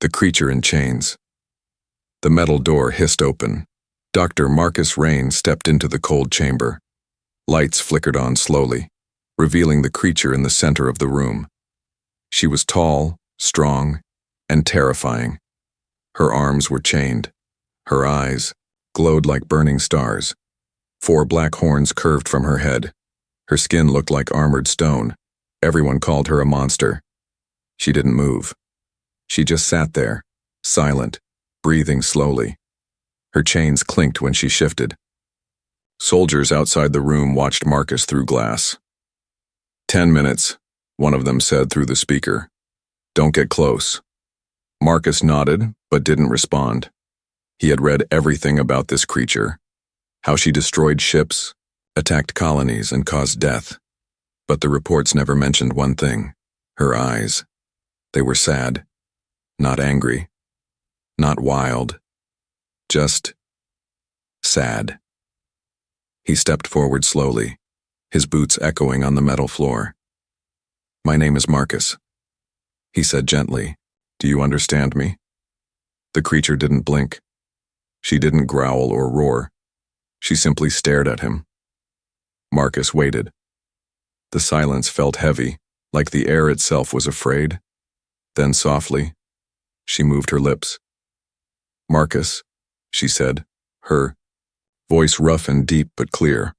The creature in chains. The metal door hissed open. Dr. Marcus Rain stepped into the cold chamber. Lights flickered on slowly, revealing the creature in the center of the room. She was tall, strong, and terrifying. Her arms were chained. Her eyes glowed like burning stars. 4 black horns curved from her head. Her skin looked like armored stone. Everyone called her a monster. She didn't move. She just sat there, silent, breathing slowly. Her chains clinked when she shifted. Soldiers outside the room watched Marcus through glass. 10 minutes, one of them said through the speaker. Don't get close. Marcus nodded, but didn't respond. He had read everything about this creature, how she destroyed ships, attacked colonies, and caused death. But the reports never mentioned one thing: her eyes. They were sad, not angry, not wild, just sad. He stepped forward slowly, his boots echoing on the metal floor. "My name is Marcus," he said gently. "Do you understand me?" The creature didn't blink. She didn't growl or roar. She simply stared at him. Marcus waited. The silence felt heavy, like the air itself was afraid. Then softly, she moved her lips. "Marcus," she said, her voice rough and deep but clear.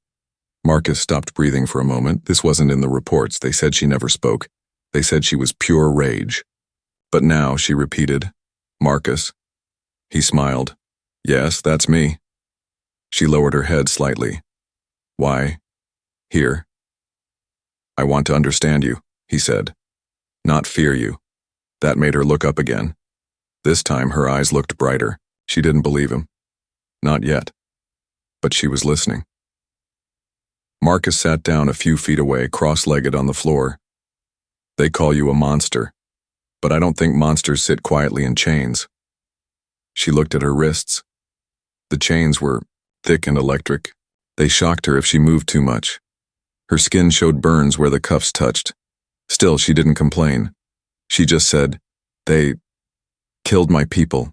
Marcus stopped breathing for a moment. This wasn't in the reports. They said she never spoke. They said she was pure rage. But now she repeated, "Marcus." He smiled. "Yes, that's me." She lowered her head slightly. "Why? Here?" "I want to understand you," he said, "not fear you." That made her look up again. This time her eyes looked brighter. She didn't believe him. Not yet. But she was listening. Marcus sat down a few feet away, cross-legged on the floor. "They call you a monster, but I don't think monsters sit quietly in chains." She looked at her wrists. The chains were thick and electric. They shocked her if she moved too much. Her skin showed burns where the cuffs touched. Still, she didn't complain. She just said, "They killed my people."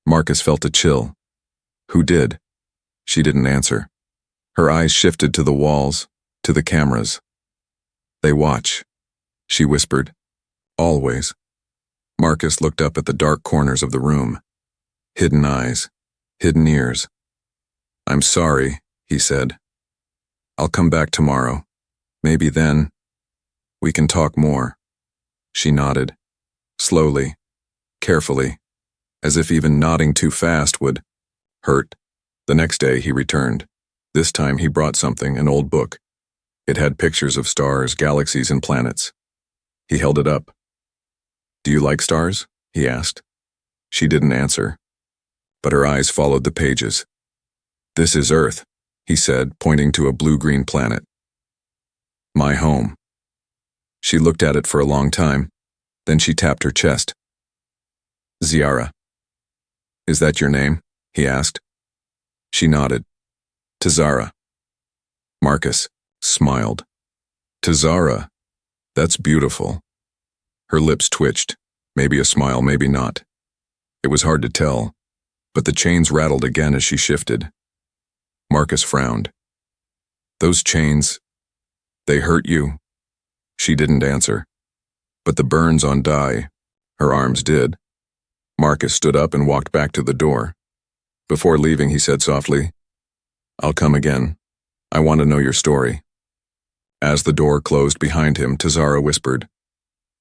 Marcus felt a chill. "Who did?" She didn't answer. Her eyes shifted to the walls, to the cameras. "They watch," she whispered. "Always." Marcus looked up at the dark corners of the room. Hidden eyes, hidden ears. "I'm sorry," he said. "I'll come back tomorrow. Maybe then we can talk more." She nodded, slowly, carefully, as if even nodding too fast would hurt. The next day he returned. This time he brought something, an old book. It had pictures of stars, galaxies, and planets. He held it up. "Do you like stars?" he asked. She didn't answer, but her eyes followed the pages. "This is Earth," he said, pointing to a blue-green planet. "My home." She looked at it for a long time. Then she tapped her chest. "Ziara." "Is that your name?" he asked. She nodded. "Tazara." Marcus smiled. "Tazara, that's beautiful." Her lips twitched, maybe a smile, maybe not. It was hard to tell, but the chains rattled again as she shifted. Marcus frowned. "Those chains, they hurt you?" She didn't answer, but the burns on Dai, her arms did. Marcus stood up and walked back to the door. Before leaving, he said softly, "I'll come again. I want to know your story." As the door closed behind him, Tazara whispered,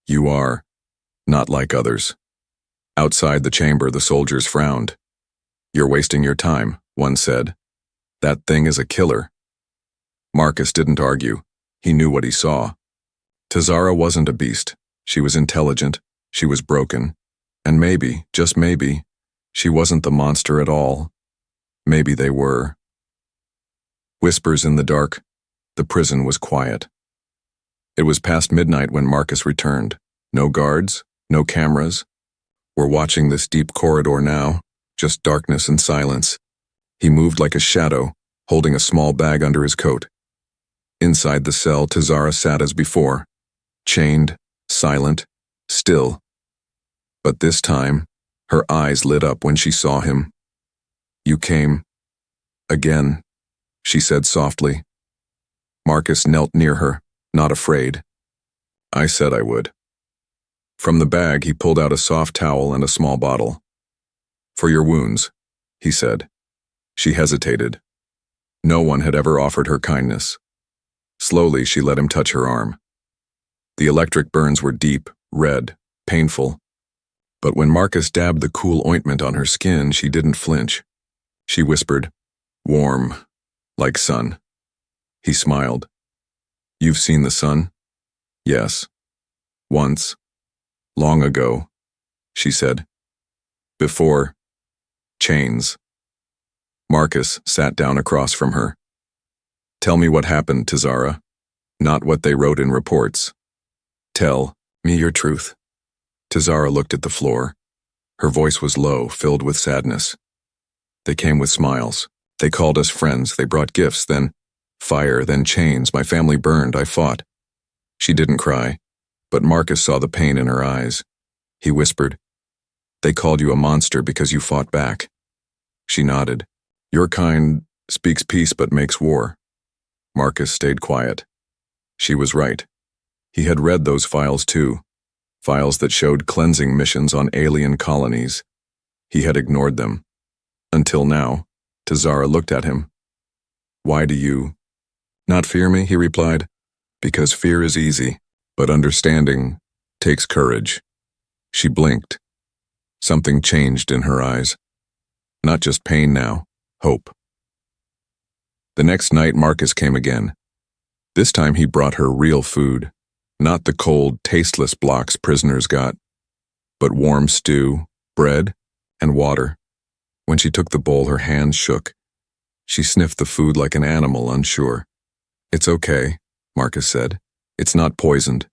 "You are not like others." Outside the chamber, the soldiers frowned. "You're wasting your time," one said. "That thing is a killer." Marcus didn't argue. He knew what he saw. Tazara wasn't a beast. She was intelligent. She was broken. And maybe, just maybe, she wasn't the monster at all. Maybe they were. Whispers in the dark. The prison was quiet. It was past midnight when Marcus returned. No guards, no cameras. We're watching this deep corridor now, just darkness and silence. He moved like a shadow, holding a small bag under his coat. Inside the cell, Tazara sat as before, chained, silent, still. But this time, her eyes lit up when she saw him. "You came again," she said softly. Marcus knelt near her, not afraid. "I said I would." From the bag, he pulled out a soft towel and a small bottle. "For your wounds," he said. She hesitated. No one had ever offered her kindness. Slowly, she let him touch her arm. The electric burns were deep, red, painful. But when Marcus dabbed the cool ointment on her skin, she didn't flinch. She whispered, "Warm, like sun." He smiled. "You've seen the sun?" "Yes. Once. Long ago," she said. "Before chains." Marcus sat down across from her. "Tell me what happened, Tizara. Not what they wrote in reports. Tell me your truth." Tizara looked at the floor. Her voice was low, filled with sadness. "They came with smiles. They called us friends. They brought gifts, then fire, then chains. My family burned. I fought." She didn't cry, but Marcus saw the pain in her eyes. He whispered, "They called you a monster because you fought back." She nodded. "Your kind speaks peace but makes war." Marcus stayed quiet. She was right. He had read those files too. Files that showed cleansing missions on alien colonies. He had ignored them. Until now, Tizara looked at him. "Why do you not fear me?" he replied. "Because fear is easy, but understanding takes courage." She blinked. Something changed in her eyes. Not just pain now, hope. The next night, Marcus came again. This time he brought her real food, not the cold, tasteless blocks prisoners got, but warm stew, bread, and water. When she took the bowl, her hands shook. She sniffed the food like an animal, unsure. "It's okay," Marcus said. "It's not poisoned."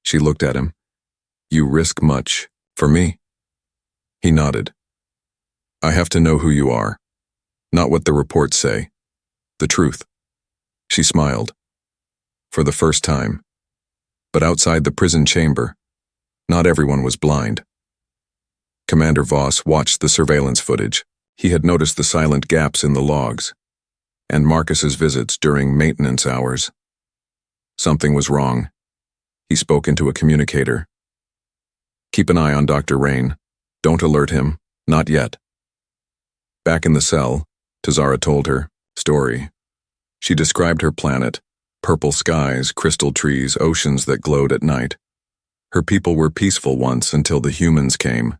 She looked at him. "You risk much for me." He nodded. "I have to know who you are, not what the reports say. The truth." She smiled. For the first time. But outside the prison chamber, not everyone was blind. Commander Voss watched the surveillance footage. He had noticed the silent gaps in the logs, and Marcus's visits during maintenance hours. Something was wrong. He spoke into a communicator. "Keep an eye on Dr. Rain. Don't alert him. Not yet." Back in the cell, Tizara told her story. She described her planet, purple skies, crystal trees, oceans that glowed at night. Her people were peaceful once until the humans came.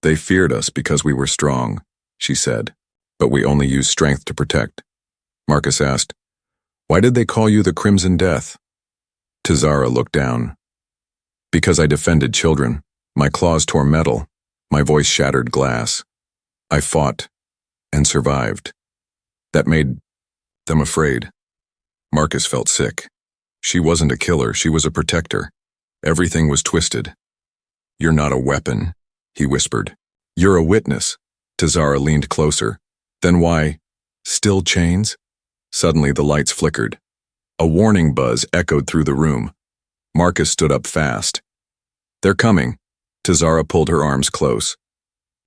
"They feared us because we were strong," she said, "but we only used strength to protect." Marcus asked, "Why did they call you the Crimson Death?" Tizara looked down. "Because I defended children. My claws tore metal. My voice shattered glass. I fought and survived. That made them afraid." Marcus felt sick. She wasn't a killer, she was a protector. Everything was twisted. "You're not a weapon," he whispered. "You're a witness." Tizara leaned closer. "Then why still chains?" Suddenly the lights flickered. A warning buzz echoed through the room. Marcus stood up fast. "They're coming." Tizara pulled her arms close.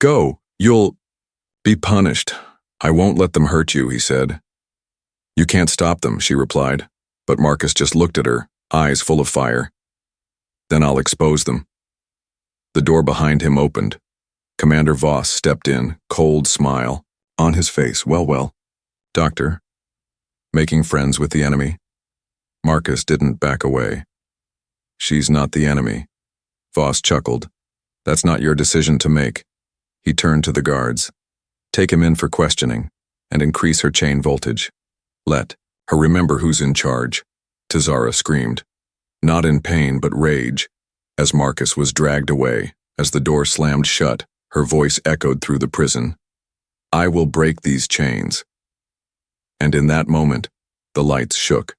"Go, you'll be punished." "I won't let them hurt you," he said. "You can't stop them," she replied, but Marcus just looked at her, eyes full of fire. "Then I'll expose them." The door behind him opened. Commander Voss stepped in, cold smile on his face. Well, Doctor, making friends with the enemy?" Marcus didn't back away. "She's not the enemy." Voss chuckled. "That's not your decision to make." He turned to the guards. "Take him in for questioning, and increase her chain voltage. Let her remember who's in charge." Tizara screamed, not in pain but rage, as Marcus was dragged away. As the door slammed shut, her voice echoed through the prison. "I will break these chains." And in that moment, the lights shook.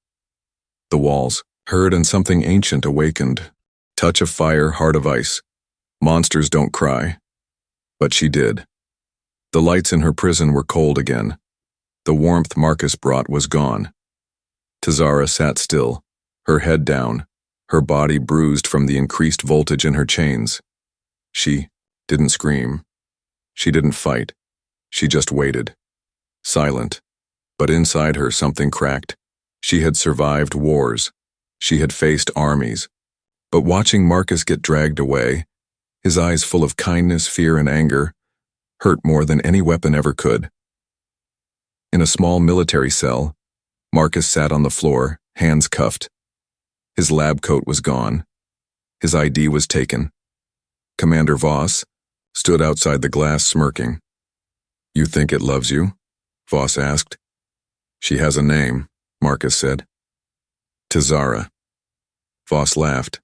The walls heard, and something ancient awakened. Touch of fire, heart of ice. Monsters don't cry. But she did. The lights in her prison were cold again. The warmth Marcus brought was gone. Tizara sat still, her head down, her body bruised from the increased voltage in her chains. She didn't scream. She didn't fight. She just waited. Silent. But inside her something cracked. She had survived wars. She had faced armies. But watching Marcus get dragged away, his eyes full of kindness, fear, and anger, hurt more than any weapon ever could. In a small military cell, Marcus sat on the floor, hands cuffed. His lab coat was gone. His ID was taken. Commander Voss stood outside the glass smirking. "You think it loves you?" Voss asked. "She has a name," Marcus said. "Tizara." Voss laughed.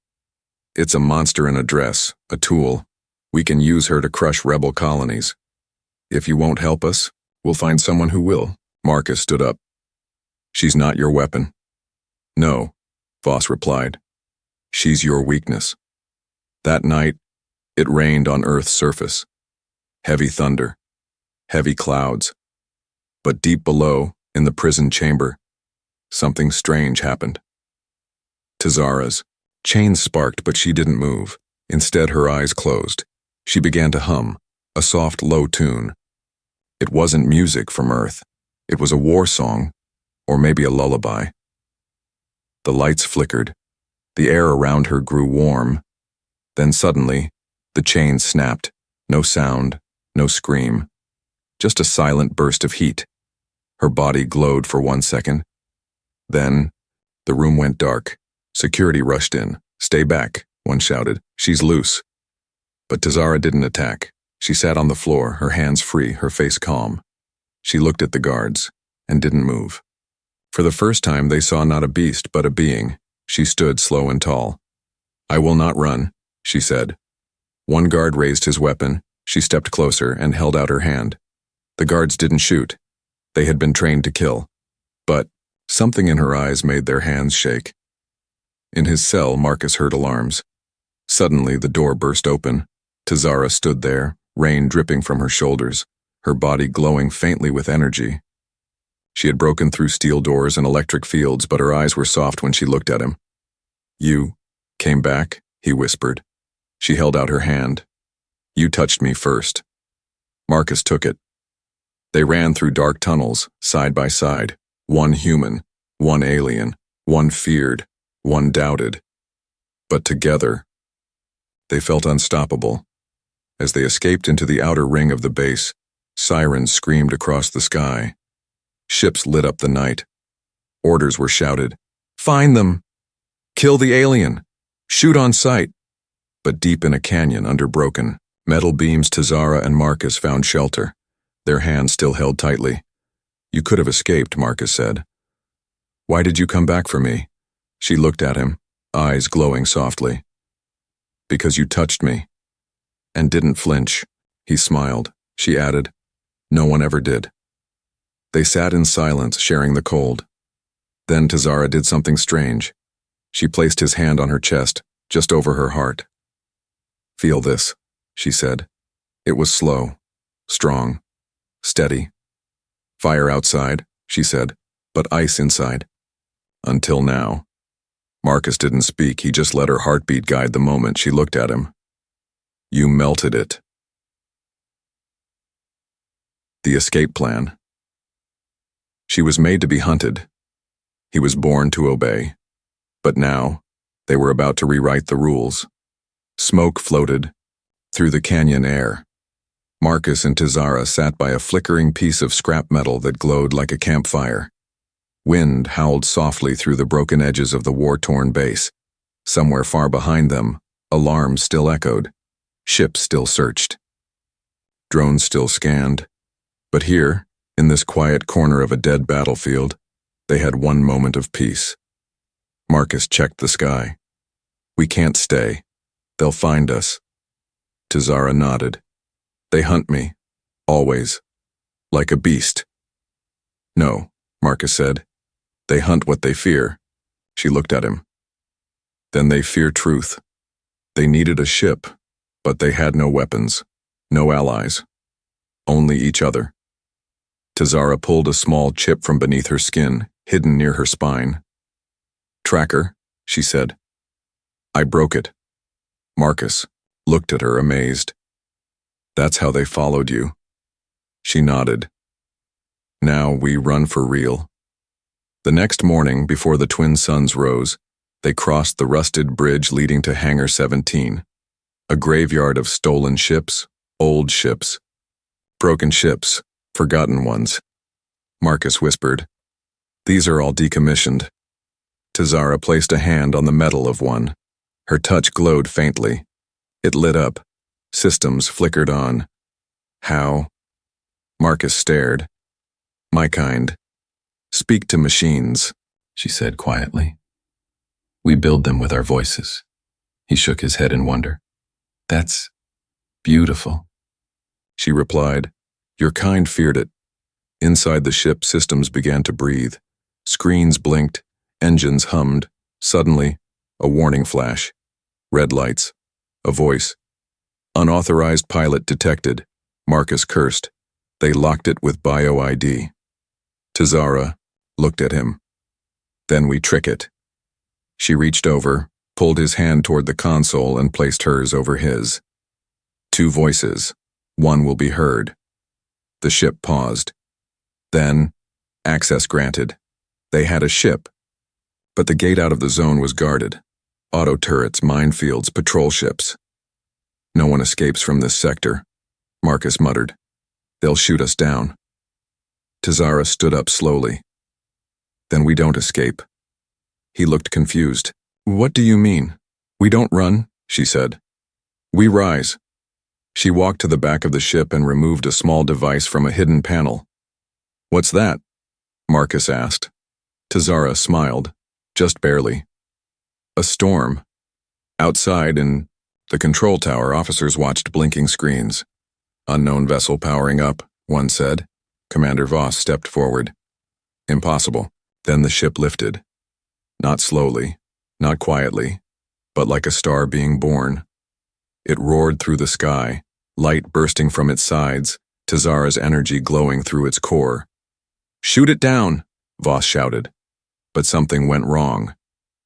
"It's a monster in a dress, a tool. We can use her to crush rebel colonies. If you won't help us, we'll find someone who will." Marcus stood up. "She's not your weapon." "No," Voss replied. "She's your weakness." That night, it rained on Earth's surface. Heavy thunder. Heavy clouds. But deep below, in the prison chamber, something strange happened. Tizara's chains sparked, but she didn't move. Instead, her eyes closed. She began to hum, a soft, low tune. It wasn't music from Earth. It was a war song, or maybe a lullaby. The lights flickered. The air around her grew warm. Then suddenly, the chains snapped. No sound, no scream. Just a silent burst of heat. Her body glowed for 1 second. Then, the room went dark. Security rushed in. "Stay back," one shouted. "She's loose." But Tizara didn't attack. She sat on the floor, her hands free, her face calm. She looked at the guards, and didn't move. For the first time, they saw not a beast, but a being. She stood slow and tall. "I will not run," she said. One guard raised his weapon. She stepped closer and held out her hand. The guards didn't shoot. They had been trained to kill. But something in her eyes made their hands shake. In his cell, Marcus heard alarms. Suddenly, the door burst open. Tizara stood there, rain dripping from her shoulders, her body glowing faintly with energy. She had broken through steel doors and electric fields, but her eyes were soft when she looked at him. "You came back?" he whispered. She held out her hand. "You touched me first." Marcus took it. They ran through dark tunnels, side by side. One human, one alien, one feared, one doubted. But together, they felt unstoppable. As they escaped into the outer ring of the base, sirens screamed across the sky. Ships lit up the night. Orders were shouted. "Find them! Kill the alien! Shoot on sight!" But deep in a canyon under broken metal beams, Tizara and Marcus found shelter. Their hands still held tightly. "You could have escaped," Marcus said. "Why did you come back for me?" She looked at him, eyes glowing softly. "Because you touched me." And didn't flinch. He smiled. She added, "No one ever did." They sat in silence, sharing the cold. Then Tizara did something strange. She placed his hand on her chest, just over her heart. "Feel this," she said. It was slow, strong, steady. "Fire outside," she said, "but ice inside." Until now. Marcus didn't speak, he just let her heartbeat guide the moment she looked at him. "You melted it." The escape plan. She was made to be hunted. He was born to obey. But now, they were about to rewrite the rules. Smoke floated through the canyon air. Marcus and Tizara sat by a flickering piece of scrap metal that glowed like a campfire. Wind howled softly through the broken edges of the war-torn base. Somewhere far behind them, alarms still echoed. Ships still searched. Drones still scanned. But here, in this quiet corner of a dead battlefield, they had one moment of peace. Marcus checked the sky. "We can't stay. They'll find us." Tizara nodded. "They hunt me. Always. Like a beast." "No," Marcus said. "They hunt what they fear." She looked at him. "Then they fear truth. They needed a ship, but they had no weapons, no allies. Only each other." Tizara pulled a small chip from beneath her skin, hidden near her spine. "Tracker," she said. "I broke it." Marcus looked at her amazed. That's how they followed you. She nodded. Now we run for real. The next morning, before the twin suns rose, they crossed the rusted bridge leading to Hangar 17, a graveyard of stolen ships, old ships, broken ships, forgotten ones. Marcus whispered, "These are all decommissioned." Tazara placed a hand on the metal of one. Her touch glowed faintly. It lit up. Systems flickered on. How? Marcus stared. "My kind. Speak to machines," she said quietly. "We build them with our voices." He shook his head in wonder. "That's beautiful," she replied. "Your kind feared it." Inside the ship, systems began to breathe. Screens blinked, engines hummed. Suddenly, a warning flash. Red lights. A voice. "Unauthorized pilot detected." Marcus cursed. They locked it with bio-ID. Tazara looked at him. "Then we trick it." She reached over, pulled his hand toward the console and placed hers over his. "Two voices. One will be heard." The ship paused. Then, access granted. They had a ship, but the gate out of the zone was guarded. Auto turrets, minefields, patrol ships. "No one escapes from this sector," Marcus muttered. "They'll shoot us down." Tazara stood up slowly. "Then we don't escape." He looked confused. "What do you mean?" "We don't run," she said. "We rise." She walked to the back of the ship and removed a small device from a hidden panel. "What's that?" Marcus asked. Tazara smiled, just barely. "A storm." Outside, in the control tower, officers watched blinking screens. "Unknown vessel powering up," one said. Commander Voss stepped forward. "Impossible." Then the ship lifted. Not slowly, not quietly, but like a star being born. It roared through the sky, light bursting from its sides, Tazara's energy glowing through its core. "Shoot it down," Voss shouted. But something went wrong.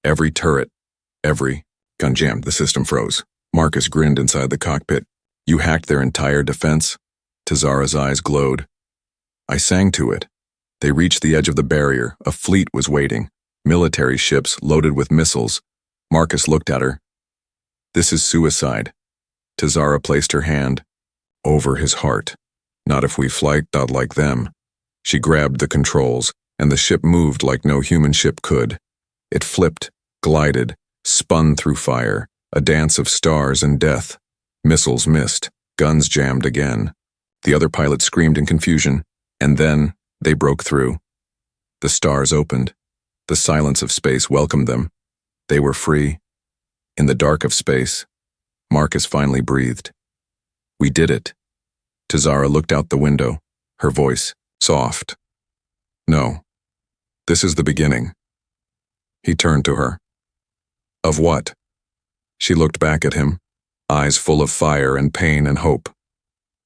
Every turret, every gun jammed. The system froze. Marcus grinned inside the cockpit. "You hacked their entire defense?" Tazara's eyes glowed. "I sang to it." They reached the edge of the barrier. A fleet was waiting. Military ships loaded with missiles. Marcus looked at her. "This is suicide." Tazara placed her hand over his heart. "Not if we fly out like them." She grabbed the controls, and the ship moved like no human ship could. It flipped, glided, spun through fire, a dance of stars and death. Missiles missed, guns jammed again. The other pilots screamed in confusion, and then they broke through. The stars opened. The silence of space welcomed them. They were free. In the dark of space, Marcus finally breathed. "We did it." Tazara looked out the window, her voice soft. "No. This is the beginning." He turned to her. "Of what?" She looked back at him, eyes full of fire and pain and hope.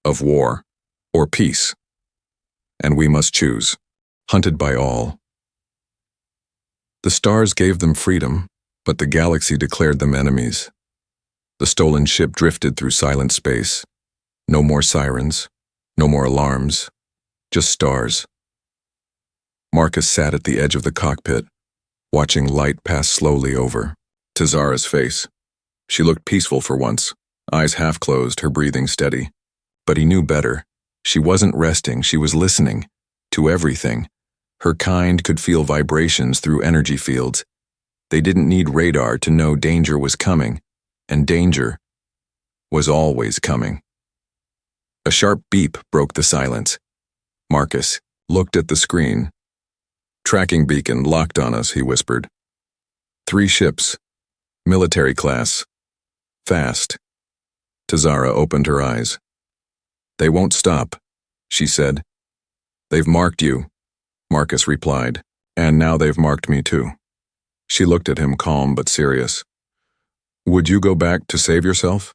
"Of war, or peace. And we must choose, hunted by all." The stars gave them freedom, but the galaxy declared them enemies. The stolen ship drifted through silent space. No more sirens, no more alarms, just stars. Marcus sat at the edge of the cockpit, watching light pass slowly over Tazara's face. She looked peaceful for once, eyes half closed, her breathing steady. But he knew better. She wasn't resting, she was listening to everything. Her kind could feel vibrations through energy fields. They didn't need radar to know danger was coming, and danger was always coming. A sharp beep broke the silence. Marcus looked at the screen. "Tracking beacon locked on us," he whispered. 3 ships, military class, fast. Tazara opened her eyes. "They won't stop," she said. "They've marked you," Marcus replied, "and now they've marked me too." She looked at him, calm but serious. "Would you go back to save yourself?"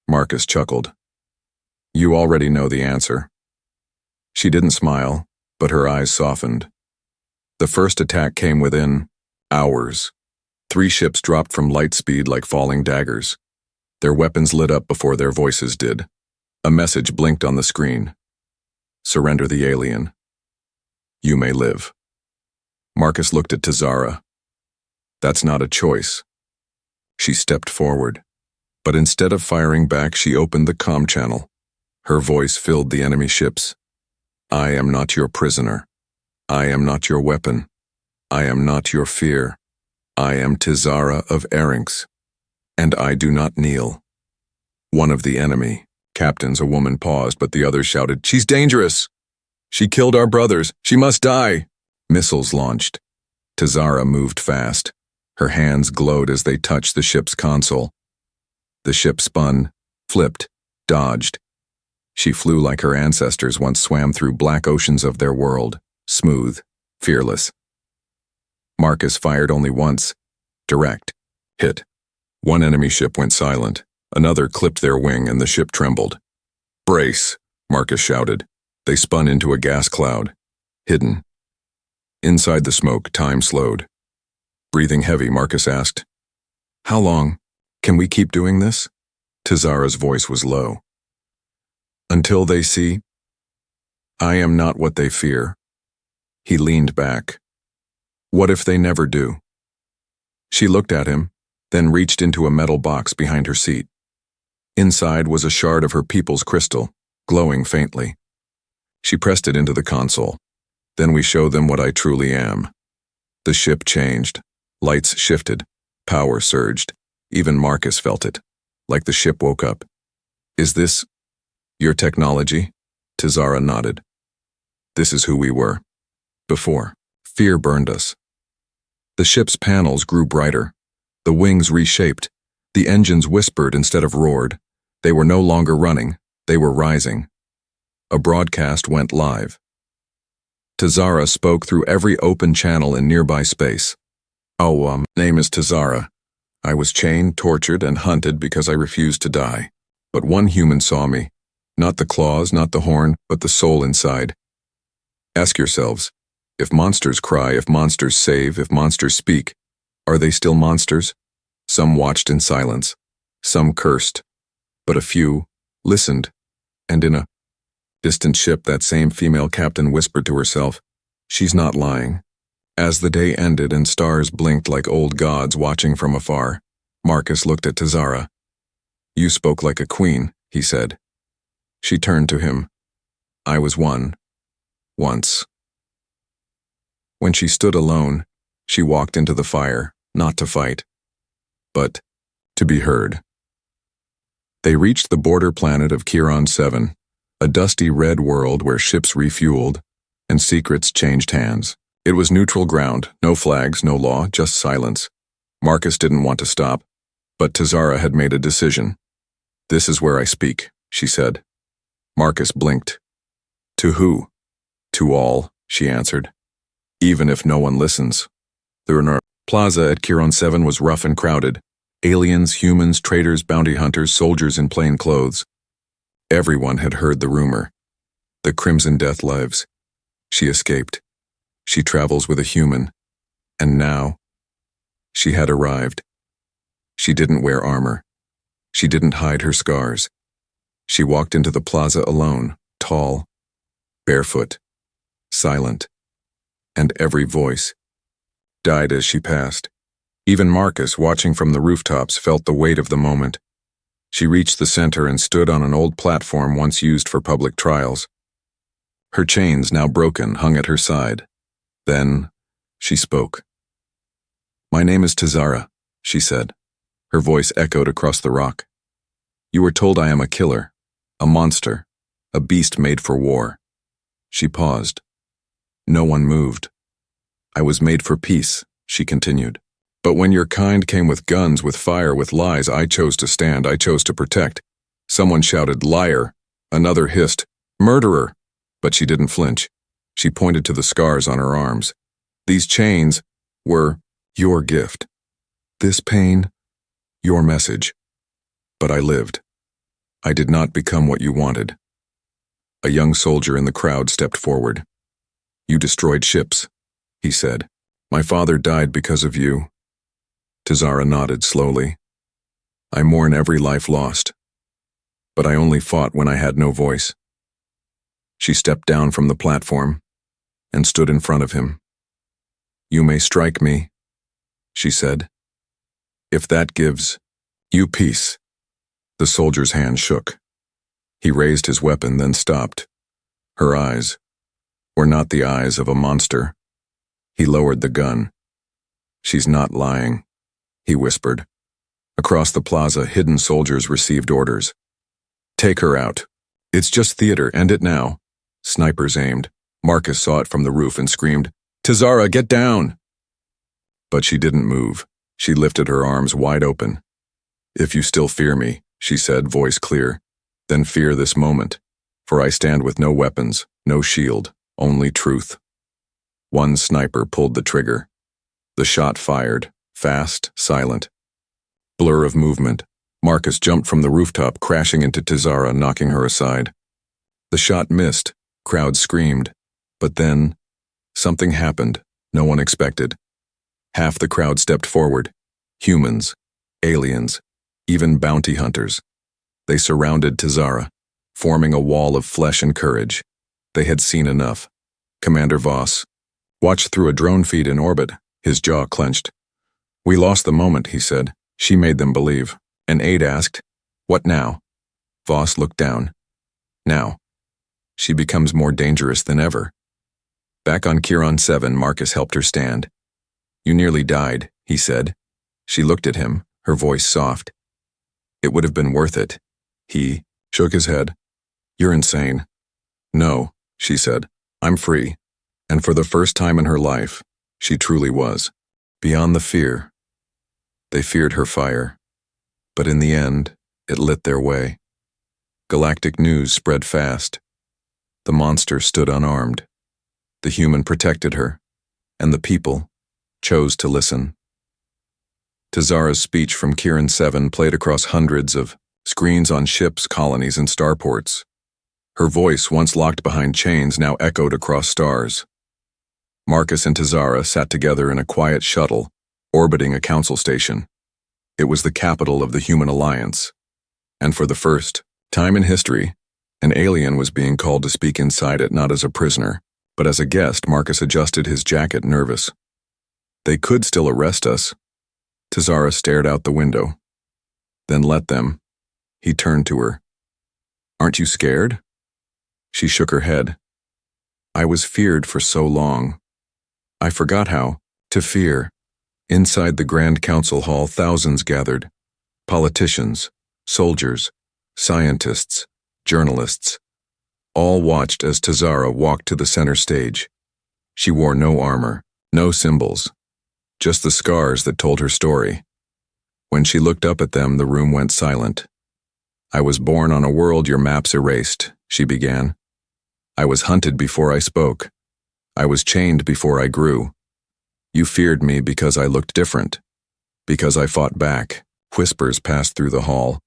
Marcus chuckled. "You already know the answer." She didn't smile, but her eyes softened. The first attack came within hours. 3 ships dropped from light speed like falling daggers. Their weapons lit up before their voices did. A message blinked on the screen. Surrender the alien. You may live. Marcus looked at Tazara. That's not a choice. She stepped forward, but instead of firing back, she opened the comm channel. Her voice filled the enemy ships. I am not your prisoner. I am not your weapon. I am not your fear. I am Tazara of Erinx, and I do not kneel. One of the enemy captains, a woman, paused, but the others shouted, She's dangerous! She killed our brothers! She must die! Missiles launched. Tazara moved fast. Her hands glowed as they touched the ship's console. The ship spun, flipped, dodged. She flew like her ancestors once swam through black oceans of their world, smooth, fearless. Marcus fired only once. Direct. Hit. One enemy ship went silent. Another clipped their wing and the ship trembled. Brace, Marcus shouted. They spun into a gas cloud. Hidden. Inside the smoke, time slowed. Breathing heavy, Marcus asked, How long? Can we keep doing this? Tazara's voice was low. Until they see. I am not what they fear. He leaned back. What if they never do? She looked at him, then reached into a metal box behind her seat. Inside was a shard of her people's crystal, glowing faintly. She pressed it into the console. Then we show them what I truly am. The ship changed. Lights shifted. Power surged. Even Marcus felt it, like the ship woke up. Is this your technology? Tazara nodded. This is who we were. Before, fear burned us. The ship's panels grew brighter. The wings reshaped. The engines whispered instead of roared. They were no longer running. They were rising. A broadcast went live. Tazara spoke through every open channel in nearby space. Name is Tazara. I was chained, tortured, and hunted because I refused to die. But one human saw me. Not the claws, not the horn, but the soul inside. Ask yourselves, if monsters cry, if monsters save, if monsters speak, are they still monsters? Some watched in silence. Some cursed. But a few listened. And in a distant ship, that same female captain whispered to herself, She's not lying. As the day ended and stars blinked like old gods watching from afar, Marcus looked at Tazara. You spoke like a queen, he said. She turned to him. I was one. Once. When she stood alone, she walked into the fire, not to fight, but to be heard. They reached the border planet of Chiron 7, a dusty red world where ships refueled and secrets changed hands. It was neutral ground, no flags, no law, just silence. Marcus didn't want to stop, but Tazara had made a decision. This is where I speak, she said. Marcus blinked. To who? To all, she answered. Even if no one listens. The plaza at Chiron 7 was rough and crowded. Aliens, humans, traders, bounty hunters, soldiers in plain clothes. Everyone had heard the rumor. The Crimson Death lives. She escaped. She travels with a human. And now, she had arrived. She didn't wear armor. She didn't hide her scars. She walked into the plaza alone, tall, barefoot, silent, and every voice died as she passed. Even Marcus, watching from the rooftops, felt the weight of the moment. She reached the center and stood on an old platform once used for public trials. Her chains, now broken, hung at her side. Then, she spoke. My name is Tazara, she said. Her voice echoed across the rock. You were told I am a killer, a monster, a beast made for war. She paused. No one moved. I was made for peace, she continued. But when your kind came with guns, with fire, with lies, I chose to stand, I chose to protect. Someone shouted, liar. Another hissed, murderer. But she didn't flinch. She pointed to the scars on her arms. These chains were your gift. This pain, your message. But I lived. I did not become what you wanted. A young soldier in the crowd stepped forward. You destroyed ships, he said. My father died because of you. Tazara nodded slowly. I mourn every life lost. But I only fought when I had no voice. She stepped down from the platform and stood in front of him. You may strike me, she said, if that gives you peace. The soldier's hand shook. He raised his weapon, then stopped. Her eyes were not the eyes of a monster. He lowered the gun. She's not lying, he whispered. Across the plaza, hidden soldiers received orders. Take her out. It's just theater, end it now. Snipers aimed. Marcus saw it from the roof and screamed, Tizara, get down! But she didn't move. She lifted her arms wide open. If you still fear me, she said, voice clear, then fear this moment, for I stand with no weapons, no shield, only truth. One sniper pulled the trigger. The shot fired, fast, silent. Blur of movement. Marcus jumped from the rooftop, crashing into Tizara, knocking her aside. The shot missed. Crowd screamed. But then, something happened no one expected. Half the crowd stepped forward. Humans, aliens, even bounty hunters. They surrounded Tizara, forming a wall of flesh and courage. They had seen enough. Commander Voss watched through a drone feed in orbit, his jaw clenched. We lost the moment, he said. She made them believe. An aide asked, what now? Voss looked down. Now. She becomes more dangerous than ever. Back on Chiron 7, Marcus helped her stand. You nearly died, he said. She looked at him, her voice soft. It would have been worth it. He shook his head. You're insane. No, she said. I'm free. And for the first time in her life, she truly was. Beyond the fear. They feared her fire. But in the end, it lit their way. Galactic news spread fast. The monster stood unarmed. The human protected her, and the people chose to listen. Tizara's speech from Chiron 7 played across hundreds of screens on ships, colonies, and starports. Her voice, once locked behind chains, now echoed across stars. Marcus and Tizara sat together in a quiet shuttle, orbiting a council station. It was the capital of the Human Alliance. And for the first time in history, an alien was being called to speak inside it, not as a prisoner, but as a guest. Marcus adjusted his jacket, nervous. They could still arrest us. Tizara stared out the window. Then let them. He turned to her. Aren't you scared? She shook her head. I was feared for so long. I forgot how to fear. Inside the Grand Council Hall, thousands gathered. Politicians, soldiers, scientists, journalists. All watched as Tizara walked to the center stage. She wore no armor, no symbols, just the scars that told her story. When she looked up at them, the room went silent. I was born on a world your maps erased, she began. I was hunted before I spoke. I was chained before I grew. You feared me because I looked different, because I fought back. Whispers passed through the hall.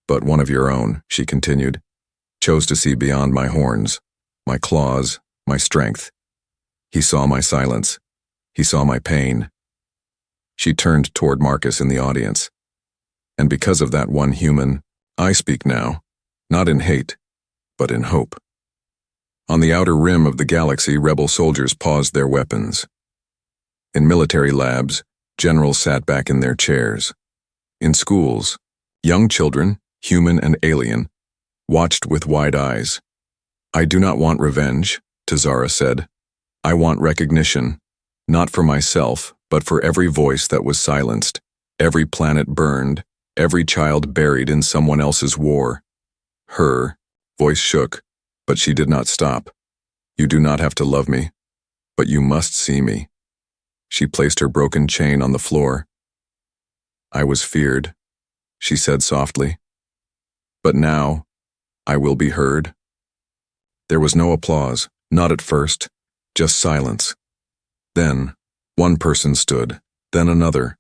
But one of your own, she continued, chose to see beyond my horns, my claws, my strength. He saw my silence. He saw my pain. She turned toward Marcus in the audience. And because of that one human, I speak now, not in hate, but in hope. On the outer rim of the galaxy, rebel soldiers paused their weapons. In military labs, generals sat back in their chairs. In schools, young children, human and alien, watched with wide eyes. I do not want revenge, Tizara said. I want recognition, not for myself, but for every voice that was silenced, every planet burned, every child buried in someone else's war. Her voice shook, but she did not stop. You do not have to love me, but you must see me. She placed her broken chain on the floor. I was feared, she said softly. But now, I will be heard. There was no applause, not at first, just silence. Then, one person stood, then another,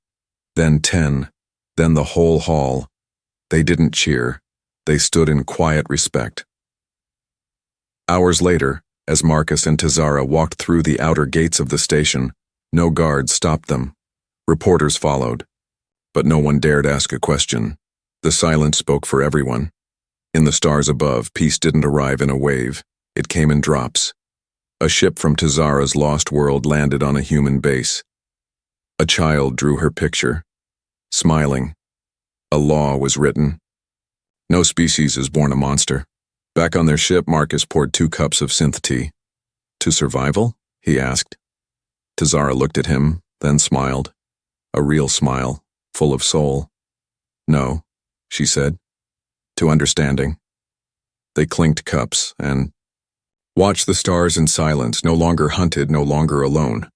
then 10, then the whole hall. They didn't cheer. They stood in quiet respect. Hours later, as Marcus and Tizara walked through the outer gates of the station, no guards stopped them. Reporters followed, but no one dared ask a question. The silence spoke for everyone. In the stars above, peace didn't arrive in a wave. It came in drops. A ship from Tazara's lost world landed on a human base. A child drew her picture, smiling. A law was written. No species is born a monster. Back on their ship, Marcus poured 2 cups of synth tea. To survival? He asked. Tazara looked at him, then smiled. A real smile, full of soul. No, she said. To understanding. They clinked cups and watched the stars in silence, no longer hunted, no longer alone.